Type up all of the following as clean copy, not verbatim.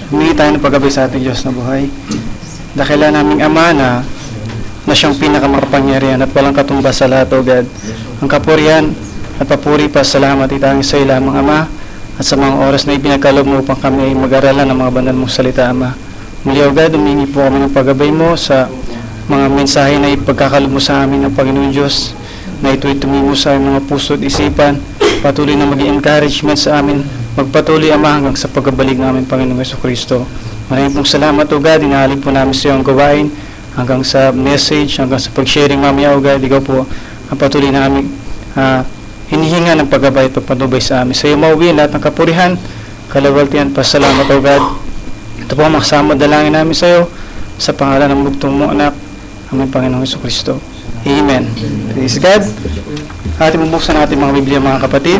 humingi tayo ng paggabay sa ating Diyos na buhay. Dakilan naming Ama na siyang pinakamakapangyarihan at walang katumbas sa lahat, O God. Ang kapurihan at papuri pa, salamat itangin sa iyo lamang, Ama, at sa mga oras na ipinagkaloob mo upang kami ay mag-aralan ng mga banal mong salita, Ama. Muli, O God, humingi po kami ng paggabay mo sa mga mensahe na ipagkakalob mo sa amin ng Panginoon Diyos, na ito'y tumimo sa aming mga puso at isipan, patuloy na maging encouragement sa amin, magpatuloy, Ama, hanggang sa pagbabalik namin, Panginoong Jesucristo. Maraming pong salamat, O God, inaalin po namin sa iyo ang gawain, hanggang sa message, hanggang sa pag-sharing mamaya, O God, ikaw po ang patuloy na aming hinihinga ng paggabay at pagpatubay sa amin. Sa iyo mauwi lahat ng kapurihan, kalawaltian, pasalamat, O God. Ito po ang makasama dalangin namin sa iyo, sa pangalan ng bugtong mo, anak, aming Panginoong Jesucristo. Amen. Praise God. Ating bubuksan natin mga Biblia, mga kapatid.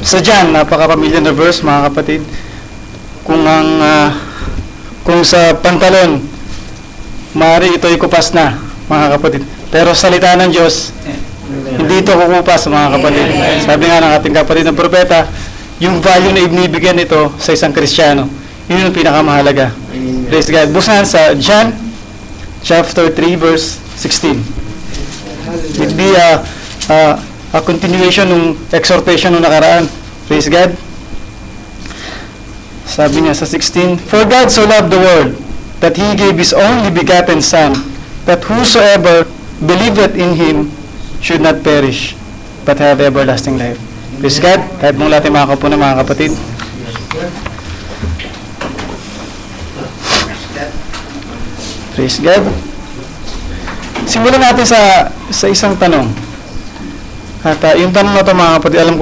Sa John, napakapamilya na verse, mga kapatid. Kung sa pantalon, maaari ito'y kupas na, mga kapatid. Pero salita ng Diyos, hindi ito kukupas, mga kapatid. Sabi nga ng ating kapatid ng propeta, yung value na ibinibigyan nito sa isang Kristiyano, yun yung pinakamahalaga. Praise God. Buksan sa John chapter 3 verse 16. It be a continuation ng exhortation ng nakaraan. Praise God. Sabi niya sa 16, For God so loved the world, that He gave His only begotten Son, that whosoever believeth in Him should not perish, but have everlasting life. Praise God. Kahit mong natin mga kapuna, mga kapatid. Praise God. Simulan natin sa isang tanong. At yung tanong na ito, mga kapatid, alam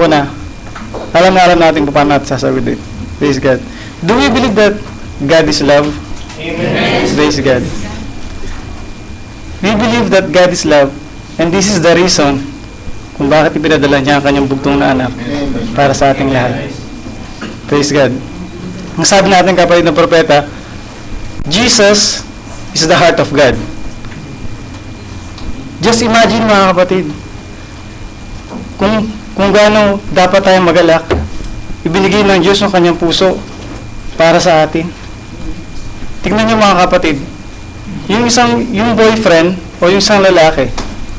natin kung paano natin sasagot. Praise God. Do we believe that God is love? Amen. Praise God. We believe that God is love, and this is the reason kung bakit ipinadala niya ang kanyang bugtong na anak para sa ating lahat. Praise God. Ang sabi natin, kapatid ng propeta, Jesus is the heart of God. Just imagine, mga kapatid, kung gaano dapat tayong magalak, ibinigay ng Diyos ang kanyang puso para sa atin. Tignan niyo, mga kapatid, yung boyfriend o yung isang lalaki,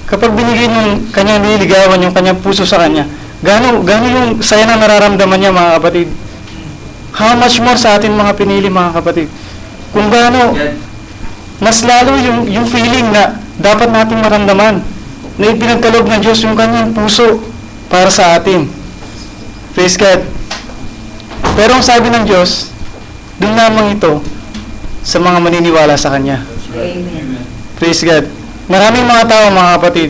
kapag binigay ng kanyang nililigawan yung kanyang puso sa kanya, gaano yung saya na nararamdaman niya, mga kapatid. How much more sa atin mga pinili, mga kapatid. Kung gaano, mas lalo yung feeling na dapat natin maramdaman na ipinagkaloob ng Diyos yung kanyang puso para sa atin. Praise God. Pero ang sabi ng Diyos, doon lamang ito sa mga maniniwala sa Kanya. Amen. Praise God. Maraming mga tao, mga kapatid,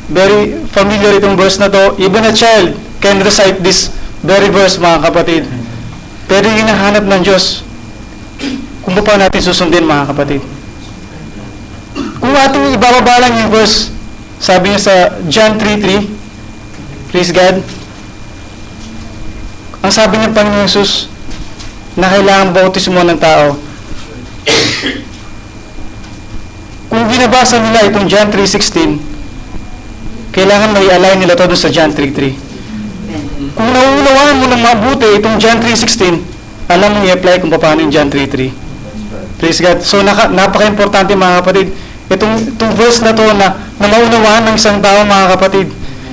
very familiar itong verse na to. Even a child can recite this very verse, mga kapatid. Pero hinahanap ng Diyos kung paano natin susundin, mga kapatid. Kung ating ibababa lang yung verse, sabi niya sa John 3:3, praise God, ang sabi ng Panginoon Jesus na kailangan bautismo ng tao. Kung binabasa nila itong John 3:16, kailangan may align nila to sa John 3:3. Kung nauunawaan mo ng mabuti itong John 3:16, alam mo i-apply kung paano yung John 3:3. Praise God. So napaka-importante, mga kapatid, itong verse na to na maunawaan ng isang tao, mga kapatid.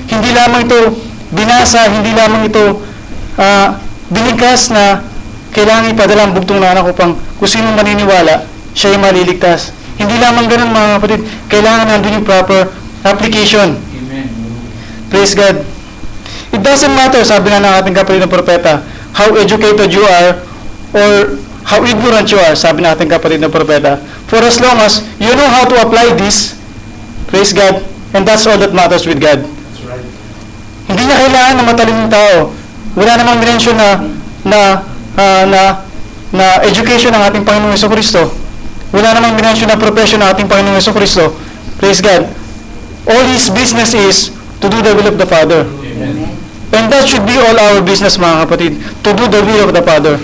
Hindi lamang ito binasa, hindi lamang ito binigkas na kailangan ipadala ang bugtong na anak upang kung sino maniniwala, siya ay maliligtas. Hindi lamang ganun, mga kapatid. Kailangan nandun yung proper application. Amen. Praise God. It doesn't matter, sabi nga ng ating kapatid ng propeta, how educated you are or how ignorant you are, sabi ng ating kapatid ng propeta. For as long as you know how to apply this, praise God, and that's all that matters with God. That's right. Hindi niya kailangan na matalinong tao. Wala namang mention na education ng ating Panginoong Jesucristo. Wala namang mention na profession ng ating Panginoong Jesucristo. Praise God. All His business is to do the will of the Father. Amen. And that should be all our business, mga kapatid. To do the will of the Father.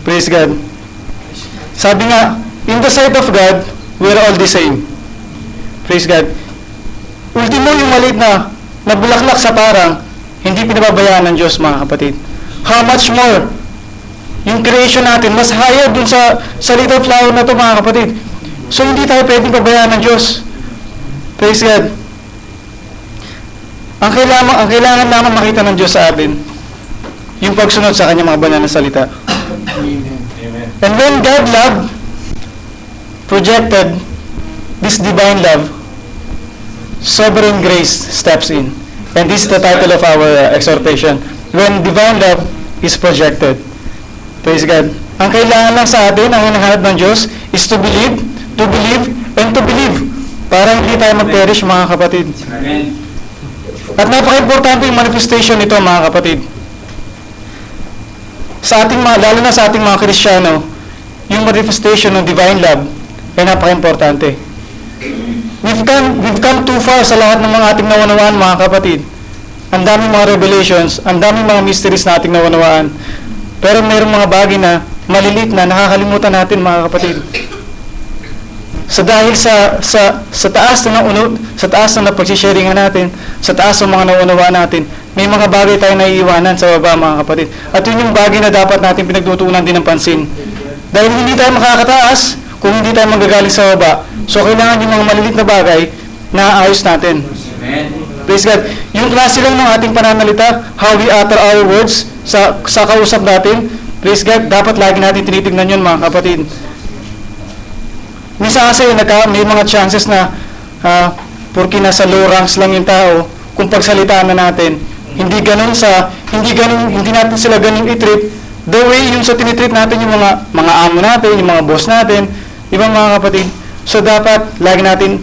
Praise God. Sabi nga, in the sight of God, we are all the same. Praise God. Ultimo, yung maliit na bulaklak sa parang, hindi pinababayaan ng Diyos, mga kapatid. How much more? Yung creation natin, mas higher dun sa little flower na to, mga kapatid. So, hindi tayo pwedeng pabayaan ng Diyos. Praise God. Ang kailangan naman makita ng Diyos sa atin, yung pagsunod sa kanyang mga banal na salita. Amen. And when God loved, projected this divine love, sovereign grace steps in. And this is the title of our exhortation. When divine love is projected. Praise God. Ang kailangan lang sa atin, ang hinahanap ng Diyos, is to believe, and to believe. Para hindi tayo mag-perish, mga kapatid. Amen. At napaka-importante yung manifestation nito, mga kapatid. Sa ating lalo na sa ating mga Kristiyano, yung manifestation ng divine love ay napaka-importante. We've come too far sa lahat ng mga ating naunawaan, mga kapatid. Ang daming mga revelations, ang daming mga mysteries na ating naunawaan. Pero mayroong mga bagay na malilit na nakakalimutan natin, mga kapatid. Dahil sa taas na napagsisharingan natin, sa taas ng mga naunawaan natin, may mga bagay tayo naiiwanan sa baba, mga kapatid. At yun yung bagay na dapat natin pinagtutuunan din ng pansin. Dahil hindi tayo makakataas kung hindi tayo magagaling sa baba. So, kailangan yung mga malilit na bagay na ayos natin. Amen. Praise God. Yung klase lang ng ating pananalita, how we utter our words sa kausap natin, praise God, dapat lagi natin tinitignan yun, mga kapatid. Minsan kasi may mga chances na porque nasa low ranks lang yung tao, kung pagsalitaan na natin, hindi natin sila ganun i-treat, the way yung sa tinitreat natin yung mga amo natin, yung mga boss natin, ibang mga kapatid. So dapat lagi natin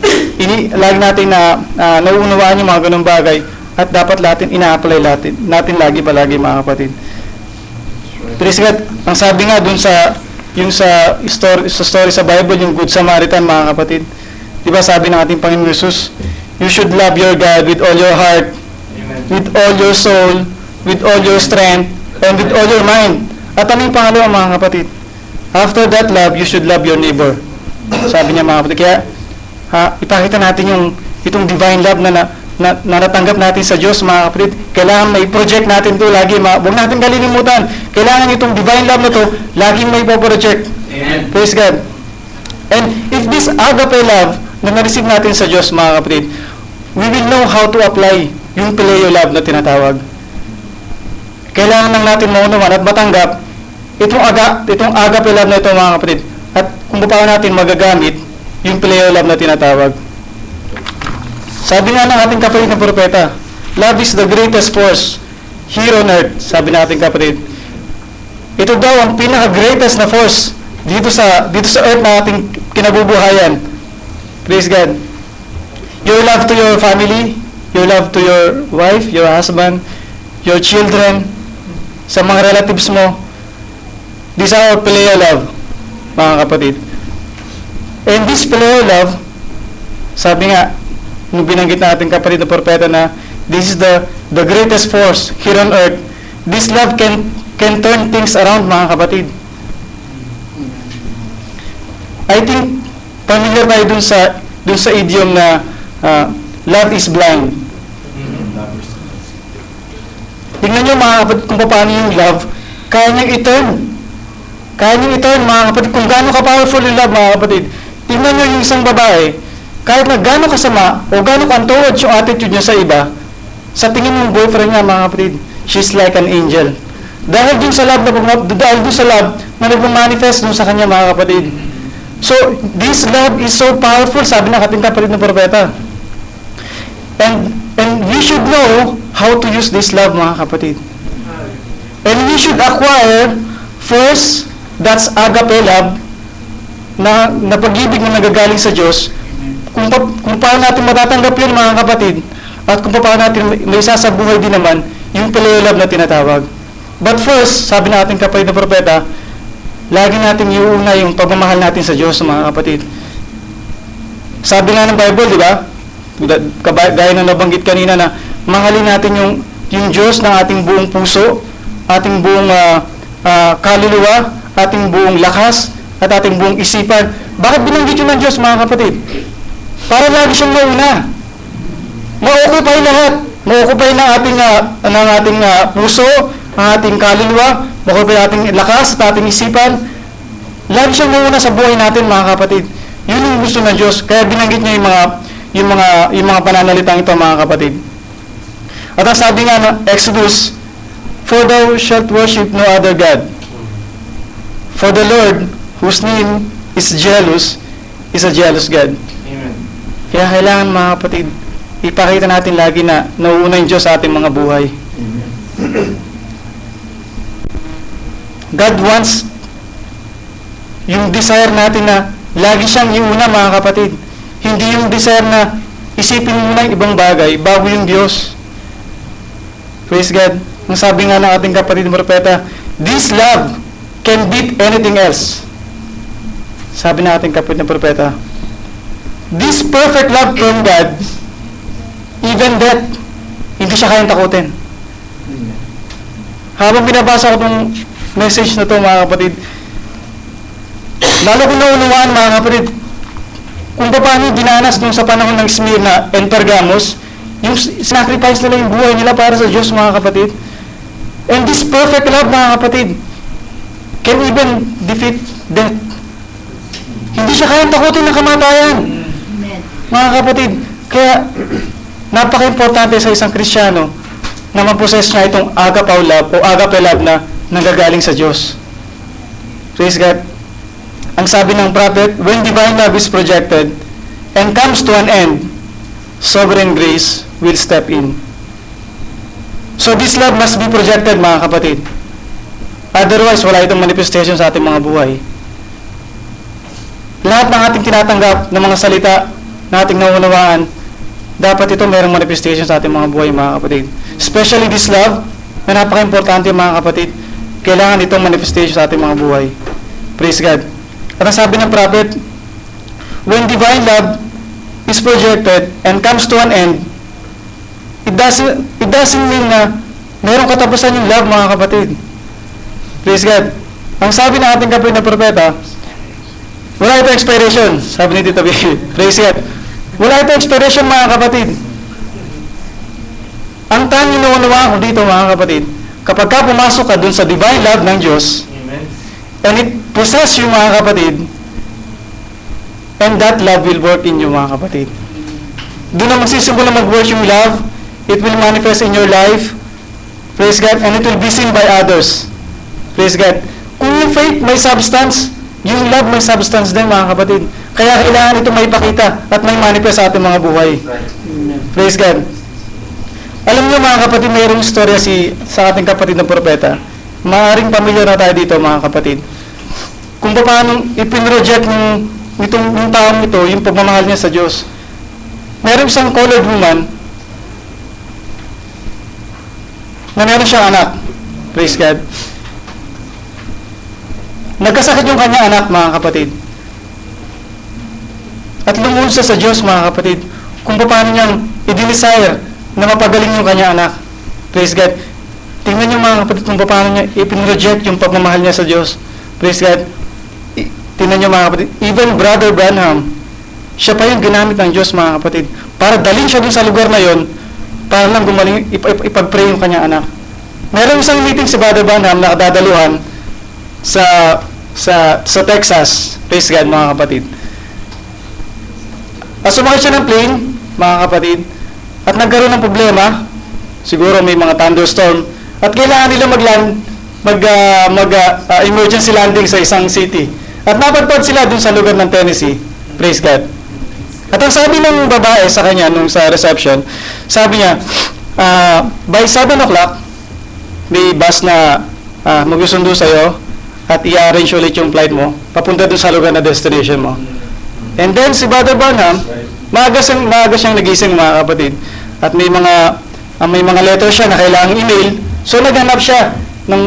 nauunawaan yung mga ganung bagay at dapat natin ina-apply natin lagi palagi, mga kapatid. Praise God. Ang sabi nga dun sa story sa Bible, yung Good Samaritan, mga kapatid. 'Di ba sabi ng ating Panginoon Jesus, you should love your God with all your heart, with all your soul, with all your strength, and with all your mind. At ano yung pangalawa, mga kapatid? After that love, you should love your neighbor. Sabi niya, mga kapatid. Kaya, ipakita natin itong divine love na natanggap natin sa Diyos, mga kapatid. Kailangan may project natin ito lagi. Huwag natin kalilimutan. Kailangan itong divine love na ito, laging may project. Amen. Praise God. And if this agape love na na-receive natin sa Diyos, mga kapatid, we will know how to apply yung phileo love na tinatawag. Kailangan lang natin maunawan at matanggap itong agape love na ito, mga kapatid. At kung paano natin magagamit yung phileo love na tinatawag. Sabi nga ng ating kapatid na propeta, love is the greatest force here on earth. Sabi ng ating kapatid. Ito daw ang pinaka-greatest na force dito sa earth na ating kinabubuhayan. Praise God. Your love to your family, your love to your wife, your husband, your children, sa mga relatives mo. These are our phileo love, mga kapatid. And this phileo love, sabi nga, nung binanggit natin kapatid na propeta na this is the greatest force here on earth. This love can turn things around, mga kapatid. I think familiar tayo dun sa idiom na love is blind. Tingnan nyo, mga kapatid, kung paano yung love kaya niyang i-turn. Kaya niyang i-turn, mga kapatid, kung gaano ka-powerful yung love, mga kapatid. Tingnan nyo yung isang babae, kahit na gaano kasama o gaano ka-untoward yung attitude niya sa iba, sa tingin ng boyfriend niya, mga kapatid, she's like an angel. Dahil dun sa love na nag-manifest dun sa kanya, mga kapatid. So, this love is so powerful, sabi ng ating kapatid na propeta. And we should know how to use this love, mga kapatid. And we should acquire first, that's agape love, na pag-ibig na nagagaling sa Diyos. Kung paano natin matatanggap yun, mga kapatid, at kung paano natin may sasabuhay din naman yung phileo love na tinatawag. But first, sabi ng ating kapatid na propeta, lagi natin iuuna yung pagmamahal natin sa Diyos, mga kapatid. Sabi nga ng Bible, di ba? Gaya na nabanggit kanina na mahalin natin yung Diyos ng ating buong puso, ating buong kaluluwa, ating buong lakas, at ating buong isipan. Bakit binanggit yun ng Diyos, mga kapatid? Para lagi siyang mauna. ma-occupy lahat. Ma-occupy ng ating puso, ang ating kaluluwa, ma-occupy ng ating lakas at ating isipan. Lagi siyang muna sa buhay natin, mga kapatid. Yun yung gusto ng Diyos. Kaya binanggit niya yung mga pananalitang ito, mga kapatid. At ang sabi nga ng Exodus, "For thou shalt worship no other God. For the Lord, whose name is jealous, is a jealous God." Amen. Kaya kailangan, mga kapatid, ipakita natin lagi na nauuna yung Diyos sa ating mga buhay. God wants yung desire natin na lagi siyang iuna, mga kapatid. Hindi yung desire na isipin mo muna yung ibang bagay bago yung Diyos. Praise God. Ang sabi nga ng ating kapatid na propeta, "This love can beat anything else." Sabi ng ating kapatid na propeta, "This perfect love from God, even death, hindi siya kayang takutin." Habang binabasa ko itong message na ito, mga kapatid, lalo ko naunawaan, mga kapatid, kung paano dinanas nung sa panahon ng Smyrna and Pergamos, yung sacrifice nila yung buhay nila para sa Diyos, mga kapatid. And this perfect love, mga kapatid, can even defeat death. Hindi siya kayang takutin ng kamatayan, mga kapatid. Kaya, napaka-importante sa isang Kristiyano na mag-possess niya itong agape love o agape love na nanggagaling sa Diyos. Praise God. Ang sabi ng prophet, "When divine love is projected and comes to an end, sovereign grace will step in." So this love must be projected, mga kapatid. Otherwise, wala itong manifestation sa ating mga buhay. Lahat ng ating tinatanggap ng mga salita na ating naunawaan, dapat ito mayroong manifestation sa ating mga buhay, mga kapatid. Especially this love, na napaka-importante, mga kapatid. Kailangan itong manifestation sa ating mga buhay. Praise God. At ang sabi ng prophet, "When divine love is projected and comes to an end, it doesn't mean na mayroong katapusan yung love, mga kapatid." Praise God. Ang sabi ng ating kapatid na propeta, wala ito expiration. Sabi ni Tito B. Praise God. Wala ito expiration, mga kapatid. Ang tanging naunawaan ko dito, mga kapatid, kapag ka pumasok ka dun sa divine love ng Diyos, Amen. and it possess you, mga kapatid, and that love will work in you, mga kapatid. Doon na magsisimula mag-work yung love, it will manifest in your life, praise God, and it will be seen by others. Praise God. Kung yung faith may substance, yung love may substance din, mga kapatid. Kaya kailangan ito may ipakita at may manifest sa ating mga buhay. Praise God. Alam niyo, mga kapatid, mayroong istorya sa ating kapatid na propeta. Maaring pamilyar na tayo dito, mga kapatid. Kung paano ipinroject ng taong ito, yung pagmamahal niya sa Diyos. Mayroong isang colored woman na meron siyang anak. Praise God. Nagkasakit yung kanya anak, mga kapatid. At lumuhod siya sa Diyos, mga kapatid, kung paano niyang i-desire na mapagaling yung kanya anak. Praise God. Tingnan niyo, mga kapatid, kung paano niya i-reject yung pagmamahal niya sa Diyos. Praise God. Tingnan niyo, mga kapatid, even Brother Branham, siya pa yung ginamit ng Diyos, mga kapatid, para dalhin siya dun sa lugar na yon, para lang gumaling, ipag-pray yung kanya anak. Meron isang meeting si Brother Branham na kadadaluhan sa Texas. Praise God, mga kapatid. At sumakit siya ng plane, mga kapatid, at nagkaroon ng problema, siguro may mga thunderstorm, at kailangan nila emergency landing sa isang city. At napadpad sila dun sa lugar ng Tennessee. Praise God. At ang sabi ng babae sa kanya nung sa reception, sabi niya, by 7 o'clock, may bus na magsusundo sa'yo at i-arrange ulit yung flight mo, papunta dun sa lugar na destination mo. And then si Brother Branham, maaga siyang nagising, mga kapatid. At may mga letter siya na kailangang email. So naghanap siya ng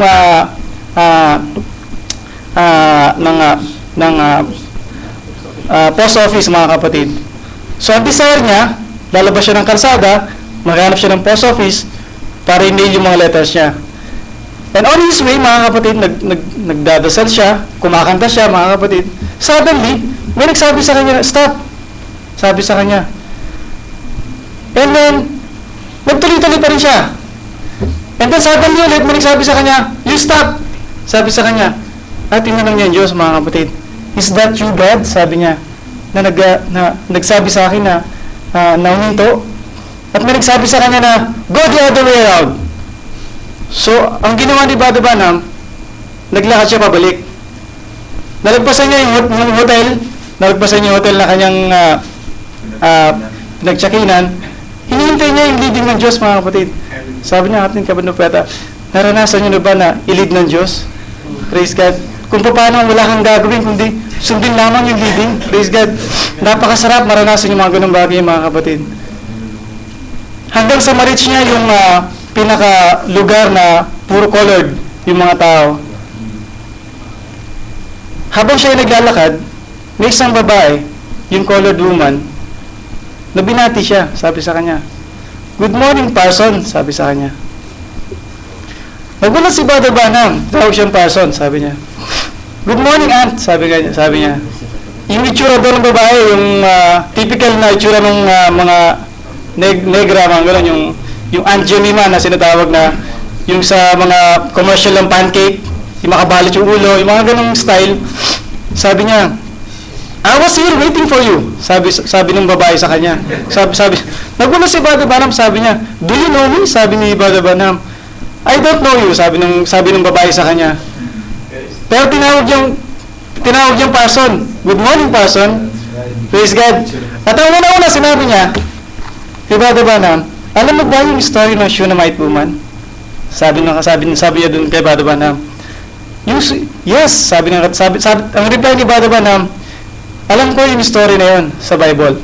post office, mga kapatid. So ang desire niya, lalabas siya ng kalsada, maghanap siya ng post office para i-mail yung mga letters niya. And on his way, mga kapatid, nagdadasal siya, kumakanta siya, mga kapatid. Suddenly, may nagsabi sa kanya, "Stop." Sabi sa kanya. And then, nagkamali pa rin siya. And then suddenly ulit, may nagsabi sa kanya, you stop. Sabi sa kanya, tinanong niya ang Diyos, mga kapatid, is that you, God? Sabi niya, na nagsabi sa akin na nauninto. At may nagsabi sa kanya na, go the other way around. So, ang ginawa ni Brother Branham, naglakad siya pabalik. Nalagpasan niya yung hotel, nalagpasan niya yung hotel na kanyang pinagtsakinan. Hinihintay niya yung leading ng Diyos, mga kapatid. Sabi niya, ating kabanupeta, naranasan niyo na ba na i-lead ng Diyos? Praise God. Kung paano wala kang gagawin, kundi sundin lamang yung leading. Praise God. Napakasarap maranasan yung mga ganung bagay, mga kapatid. Hanggang sa ma-reach niya yung pinaka-lugar na puro colored yung mga tao. Habang siya ay naglalakad, may isang babae, yung colored woman, na binati siya, sabi sa kanya, "Good morning, Parson," sabi sa kanya. Nagulat si Brother Branham, tawag siyang Parson, sabi niya. "Good morning, Aunt," sabi niya. Yung itsura doon ng babae, yung typical na itsura ng mga negra, mga gano'n, yung Aunt Jemima na sinatawag na, yung sa mga commercial ng pancake, yung makabalot yung ulo, yung mga ganong style. Sabi niya, "I was here waiting for you," sabi ng babae sa kanya. Nagulat si Brother Branham, sabi niya, "Do you know me?" Sabi ni Brother Branham. "I don't know you," sabi ng babae sa kanya. Pero tinawag yung Parson. "Good morning, Parson." Praise God. At ang una-una sinabi niya, kay Brother Branham, "Alam mo ba yung story ng Shunammite woman?" Sabi niya dun kay Brother Branham. Yes, ang reply ni Brother Branham, "Alam ko yung story na yun sa Bible."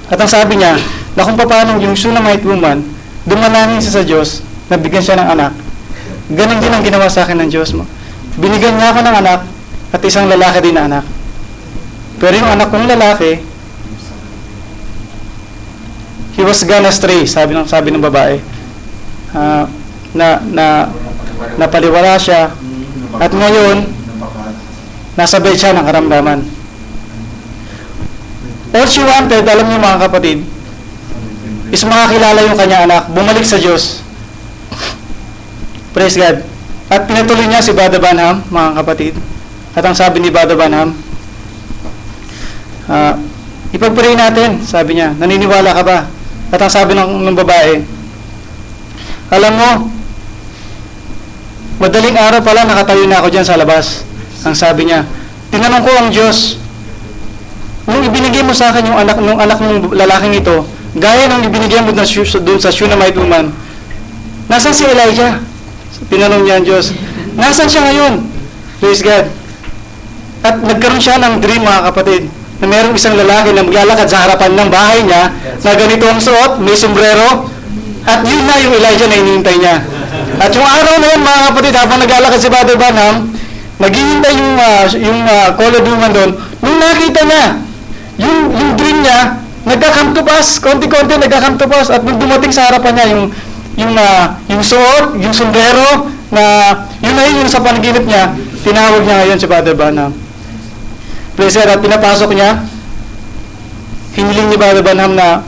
At ang sabi niya, na kung paano yung Shunammite woman, dumanangin siya sa Diyos, nabigyan siya ng anak. Ganon din ang ginawa sa akin ng Diyos mo. Binigyan niya ako ng anak, at isang lalaki din na anak. Pero yung anak kong lalaki, he was gone astray, sabi ng babae. Napaliwala siya, at ngayon, nasa bed siya ng karamdaman. All she wanted, alam niyo mga kapatid, is makakilala yung kanyang anak, bumalik sa Diyos. Praise God. At pinatuloy niya si Brother Branham, mga kapatid. At ang sabi ni Brother Branham, ipag-pray natin, sabi niya, naniniwala ka ba? At ang sabi ng babae, alam mo, madaling araw pala nakatayo na ako dyan sa labas. Ang sabi niya, tinanong ko ang Diyos, nung ibinigay mo sa akin yung anak ng lalaking ito, gaya ng ibinigay mo doon sa Shunammite woman, nasan si Elijah? Tinanong niya ang Diyos, nasan siya ngayon? Praise God. At nagkaroon siya ng dream, mga kapatid, na mayroong isang lalaki na maglalakad sa harapan ng bahay niya, na ganito ang suot, may sombrero, at yun na yung Elijah na hinihintay niya. At yung araw na yun, mga kapatid, habang naglalakad si Brother Branham, naghihintay yung colored woman doon, nung nakita niya, yung dream niya, nagka-come to pass, konti-konti nagka-come to pass, at nung dumating sa harapan niya, yung suot, yung sombrero, na yun na yun sa panaginip niya, tinawag niya ngayon si Brother Branham. Praise God. At pinapasok niya, hiniling ni Brother Branham na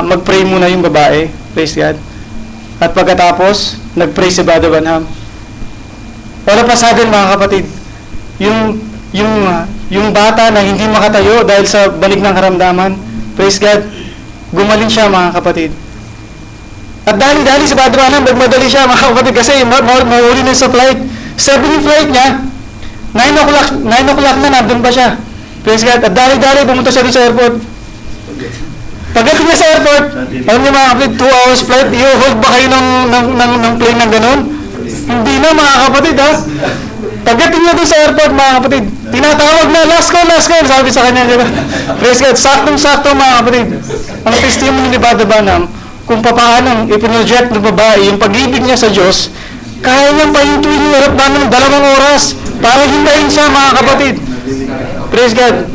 mag-pray muna yung babae. Praise God. At pagkatapos, nag-pray si Brother Branham. All of a sudden, mga kapatid, yung bata na hindi makatayo dahil sa banig ng karamdaman, praise God, gumaling siya, mga kapatid. At dali-dali si Brother Branham, nagmadali siya, mga kapatid, kasi mahuli na sa flight. 7 yung flight niya, 9 o'clock na, nandun pa siya. Praise God. At dali-dali, pumunta siya doon sa airport. Pagdating niya sa airport, alam niyo mga kapatid, 2 hours flight, i-hold ba kayo ng plane ng ganun? Hindi na, mga kapatid, ha? Pagdating niya doon sa airport, mga kapatid, tinatawag na, last call, sabi sa kanya, praise God, saktong-sakto, mga kapatid. Ang testimony ni Brother Branham, kung paano ipiproject ng babae yung pag-ibig niya sa Diyos, kaya niyang pahintuin yung harap namin ng 2 oras para hintayin siya, mga kapatid. Praise God.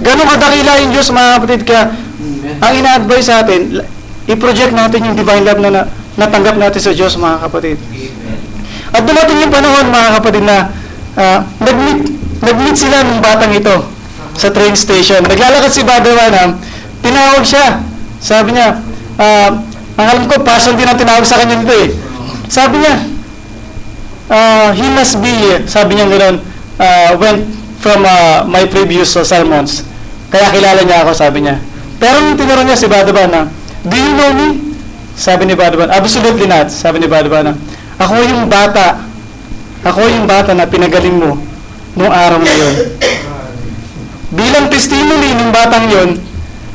Ganun kadakila yung Diyos, mga kapatid. Kaya ang ina-advise sa atin, i-project natin yung divine love na natanggap natin sa Diyos, mga kapatid. At dumating yung panahon, mga kapatid, na nag-meet sila ng batang ito sa train station. Naglalakad si Brother Branham, tinawag siya. Sabi niya, Ang alam ko, passion din ang tinawag sa kanya nito eh. Sabi niya, he must be, sabi niya gano'n, went from my previous sermons. Kaya kilala niya ako, sabi niya. Pero nung tinuro niya si Badaban, do you know me? Sabi ni Badaban, absolutely not. Sabi ni Badaban, ako yung bata na pinagaling mo noong araw na yun. Bilang testimony ng batang yun,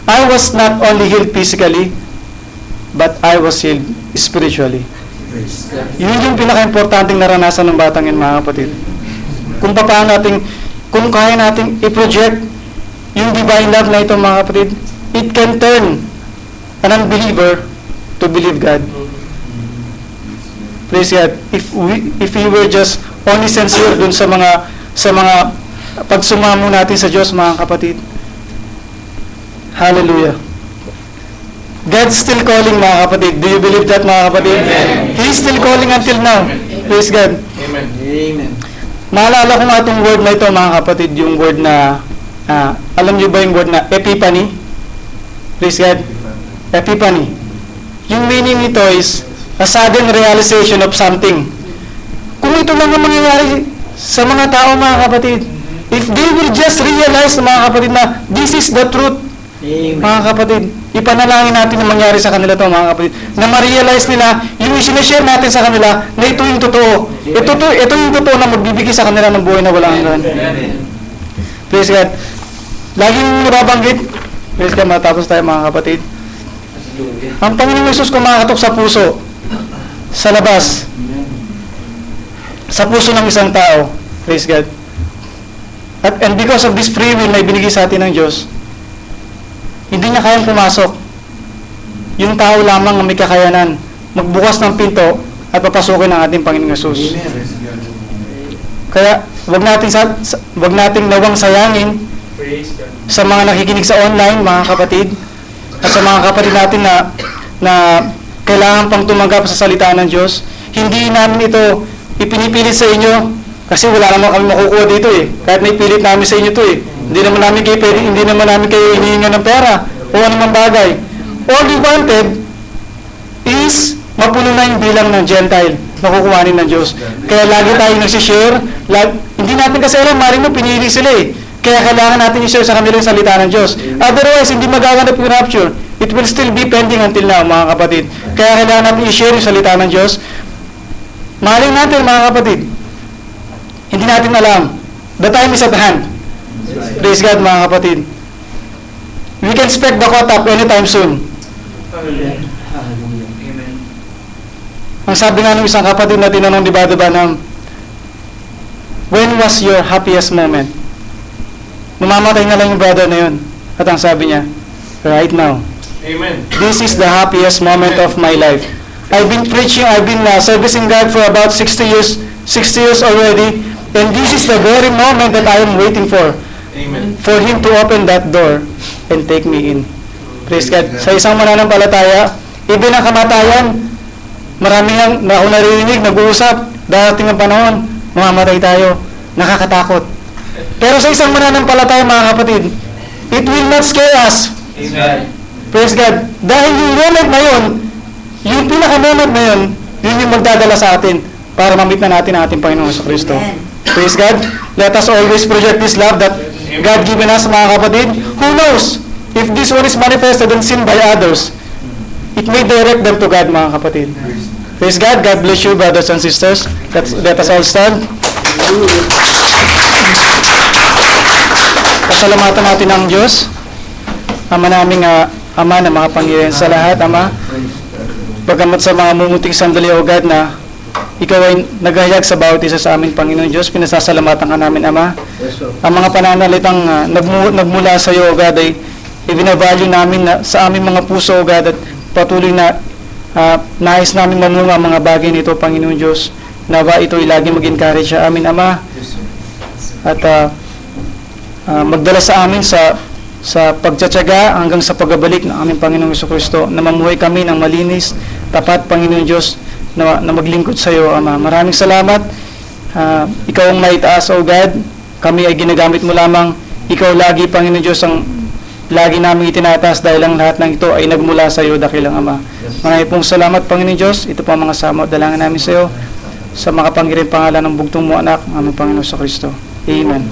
I was not only healed physically, but I was healed spiritually. Yun yung pinaka-importanting naranasan ng batang yun, mga kapatid. Kung kaya nating i-project yung divine love na ito, mga kapatid, it can turn an unbeliever to believe God. Praise God. If we were just only sincere dun sa mga pagsumamo natin sa Diyos, mga kapatid. Hallelujah. God's still calling, mga kapatid. Do you believe that, mga kapatid? Amen. He's still calling until now. Praise God. Amen. Amen. Naalala ko nga itong word na ito, mga kapatid, yung word na, alam niyo ba yung word na epiphany? Praise God. Epiphany. Yung meaning nito is a sudden realization of something. Kung ito lang ang mangyayari sa mga tao, mga kapatid, if they will just realize, mga kapatid, na this is the truth, mga kapatid, ipanalangin natin na mangyari sa kanila to, mga kapatid, na ma-realize nila yung sinashare natin sa kanila na ito yung totoo. Ito yung totoo na magbibigay sa kanila ng buhay na walang hanggan. Praise God. Laging nababanggit, praise God, matapos tayo, mga kapatid. Ang Panginoong Yesus kumakatok sa puso, sa labas, sa puso ng isang tao. Praise God. And because of this free will na ibinigay sa atin ng Diyos, hindi niya kayang pumasok. Yung tao lamang ang may kakayanan magbukas ng pinto at papasukin ang ating Panginoong Yesus. Kaya wag nating nawang sayangin sa mga nakikinig sa online, mga kapatid, at sa mga kapatid natin na kailangan pang tumanggap sa salita ng Diyos. Hindi namin ito ipinipilit sa inyo kasi wala naman kami makukuha dito eh. Kahit may pilit namin sa inyo to eh. Hindi naman namin kayo hinihingan ng pera o anumang bagay. All we wanted is mapuno na yung bilang ng Gentile na kukuhanin ng Diyos. Kaya lagi tayong nagsishare. Hindi natin kasi alam, maring mo pinili sila eh. Kaya kailangan natin i-share sa kanila yung salita ng Diyos. Otherwise, hindi magaganap yung rapture. It will still be pending until now, mga kapatid. Kaya kailangan natin i-share yung salita ng Diyos. Mahalin natin, mga kapatid. Hindi natin alam. The time is at hand. Praise God, mga kapatid. We can expect the caught up anytime soon. Amen. Ang sabi nga ng isang kapatid na tinanong ni Brother Branham, when was your happiest moment? Mamamatay na lang yung brother na yun. At ang sabi niya, right now. Amen. This is the happiest moment of my life. I've been preaching, I've been servicing God for about 60 years already, and this is the very moment that I am waiting for. Amen. For Him to open that door and take me in. Praise God. Sa isang mananampalataya, even ang kamatayan, marami ang ako naririnig, nag-uusap, darating ang panahon, mamamatay tayo, nakakatakot. Pero sa isang mananampalataya, mga kapatid, it will not scare us. Amen. Praise God. Dahil yung moment na yun, yung pinaka-moment na yun, yun yung magdadala sa atin para mamit na natin ang ating Panginoon sa Kristo. Praise God. Let us always project this love that God given us, mga kapatid. Who knows? If this one is manifested and seen by others, it may direct them to God, mga kapatid. Praise God. God bless you, brothers and sisters. Let us all stand. Pasalamatan natin ang Diyos, Ama naming Ama na makapangyarihan sa lahat, Ama. Bagamat sa mga mumuting sandali, O God, na Ikaw ay naghayag sa bawat isa sa amin, Panginoon Diyos, pinasasalamatan ka namin, Ama. Ang mga pananalitang nagmula sa iyo, O God, ay ibinavalue namin sa aming mga puso, O God, at patuloy na nais namin mamunga ang mga bagay nito, Panginoon Diyos. Nawa ito ay lagi mag-encourage sa amin, Ama. At magdala sa amin sa pagtsatsaga hanggang sa pagbabalik ng aming Panginoong Jesucristo, na mamuhay kami ng malinis, tapat, Panginoon Diyos, na maglingkod sa iyo, Ama. Maraming salamat. Ikaw ang maitaas, O God. Kami ay ginagamit mo lamang. Ikaw lagi, Panginoon Diyos, ang lagi namin itinataas dahil ang lahat ng ito ay nagmula sa iyo, dakilang Ama. Maraming pong salamat, Panginoon Diyos. Ito po ang mga sama at dalangin namin sa iyo. Sa makapangyarihang pangalan ng bugtong mo anak, aming Panginoon sa Kristo. Amen.